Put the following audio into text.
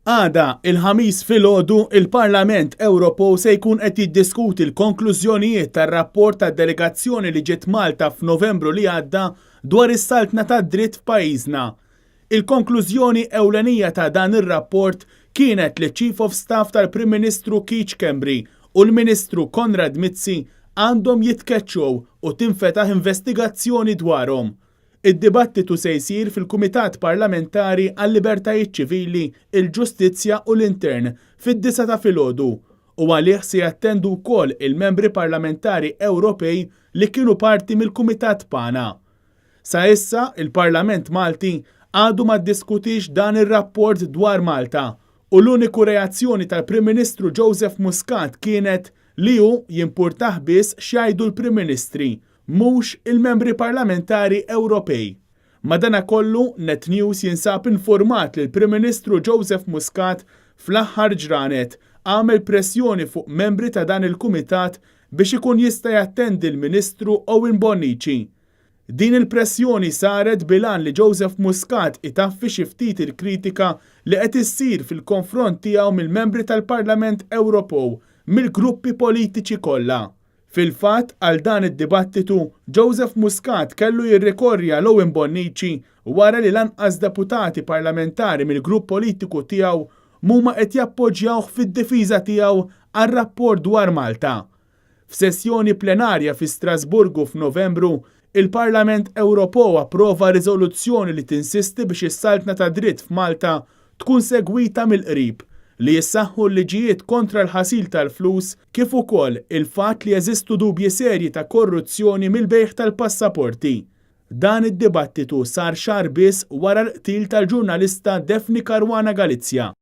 Għada il-ħamis filgħodu il-Parlament Ewropew se jkun qed jiddiskuti l-konklużjonijiet tar-rapport tad-delegazzjoni li ġiet Malta f'Novembru li għadda dwar is-saltna tad-dritt f'pajjiżna. Il-konklużjoni ewlenija ta' dan ir-rapport kienet li Chief of Staff tal-Prim Ministru Keith Schembri u l-Ministru Konrad Mizzi għandhom jitkeċċew u tinfetaħ investigazzjoni dwarhom. Id-dibattitu se jsir fil-Kumitat Parlamentari għal-Libertajiet Ċivili, il-Ġustizzja u l-Intern fid-9 ta' filgħodu u għalih se jattendu wkoll il-membri parlamentari Ewropej li kienu parti mill-Kumitat PANA. Sa issa il-Parlament Malti għadu ma ddiskutix dan ir-rapport dwar Malta u l-uniku reazzjoni tal-Prim Ministru Joseph Muscat kienet li hu jimpurtah biss x'jgħidu l-Prim Ministri, mhux il-membri parlamentari Ewropej. Madankollu Net News jinsab informat li l-Prim Ministru Joseph Muscat fl-aħħar ġranet għamel pressjoni fuq membri ta' dan il-Kumitat biex ikun jista' jattendi l-Ministru Owen Bonnici. Din il-pressjoni saret bilan li Joseph Muscat itaffi xi ftit il-kritika li qed issir fil-konfront tiegħu mill-membri tal-Parlament Ewropew mill-gruppi politiċi kollha. Fil-fatt għal dan id-dibattitu, Joseph Muscat kellu jirrikorja l Owen Bonnici wara li lanqas deputati parlamentari mill-grupp politiku tiegħu huma qed jappoġġjawh fid-difiża tiegħu għar-rapport dwar Malta. F'sessjoni plenarja fi Strasburgu f'Novembru, il-Parlament Ewropew approva riżoluzzjoni li tinsisti biex is-saltna ta' dritt f'Malta tkun segwita mill-qrib li jissaħħu l-liġijiet kontra l-ħasil tal-flus kif ukoll il-fatt li jeżistu dubji serji ta' korruzzjoni mill-bejħ tal-passaporti. Dan id-dibattitu sar xahar biss wara l-qtil tal-ġurnalista Daphne Caruana Galizia.